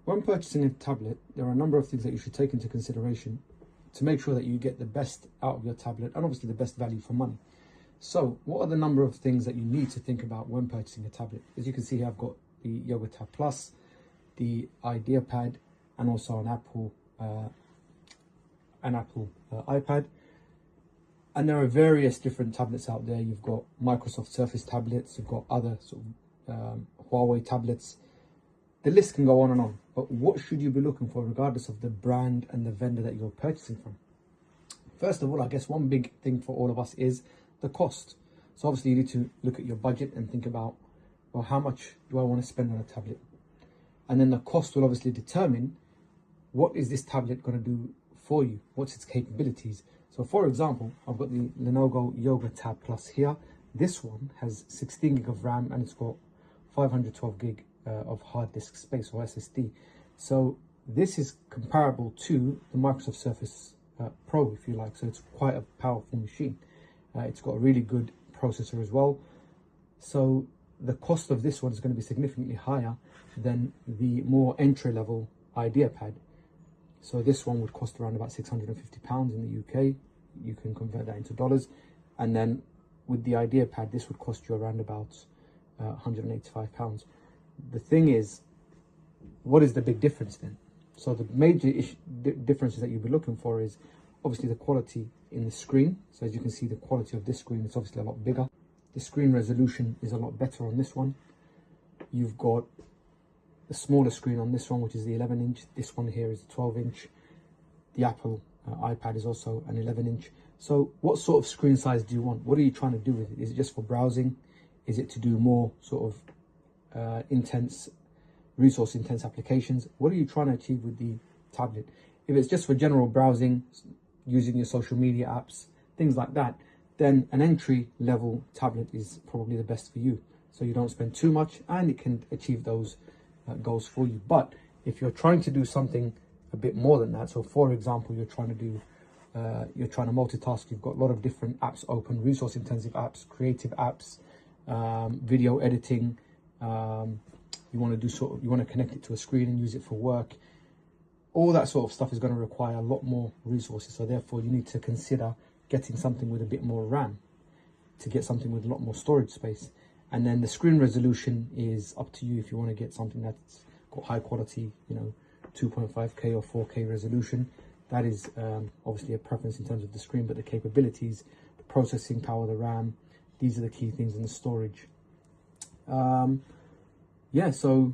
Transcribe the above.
when purchasing a tablet, there are a number of things that you should take into consideration to make sure that you get the best out of your tablet and obviously the best value for money. So what are the number of things that you need to think about when purchasing a tablet? As you can see here, I've got the Yoga Tab Plus, the IdeaPad, and also an Apple iPad. And there are various different tablets out there. You've got Microsoft Surface tablets, you've got other sort of Huawei tablets. The list can go on and on, but what should you be looking for regardless of the brand and the vendor that you're purchasing from? First of all, I guess one big thing for all of us is the cost. So obviously you need to look at your budget and think about, well, how much do I want to spend on a tablet? And then the cost will obviously determine what is this tablet going to do for you? What's its capabilities? So for example, I've got the Lenovo Yoga Tab Plus here. This one has 16 gig of RAM and it's got 512 gig of hard disk space, or SSD. So this is comparable to the Microsoft Surface Pro, if you like. So it's quite a powerful machine. It's got a really good processor as well. So the cost of this one is going to be significantly higher than the more entry-level IdeaPad. So this one would cost around about £650 in the UK. You can convert that into dollars. And then with the IdeaPad, this would cost you around about £185. The thing is, what is the big difference then? So the major differences that you'll be looking for is obviously the quality in the screen. So as you can see, the quality of this screen is obviously a lot bigger. The screen resolution is a lot better on this one. You've got the smaller screen on this one, which is the 11-inch. This one here is the 12-inch. The Apple iPad is also an 11-inch. So what sort of screen size do you want? What are you trying to do with it? Is it just for browsing? Is it to do more sort of resource intense applications? What are you trying to achieve with the tablet? If it's just for general browsing, using your social media apps, things like that, then an entry level tablet is probably the best for you. So you don't spend too much and it can achieve those goals for you. But if you're trying to do something a bit more than that, so for example, you're trying to multitask, you've got a lot of different apps open, resource intensive apps, creative apps, video editing, you want to connect it to a screen and use it for work. All that sort of stuff is going to require a lot more resources. So therefore you need to consider getting something with a bit more RAM to get something with a lot more storage space. And then the screen resolution is up to you if you want to get something that's got high quality, 2.5K or 4K resolution. That is obviously a preference in terms of the screen, but the capabilities, the processing power, the RAM, these are the key things in the storage. Yeah, so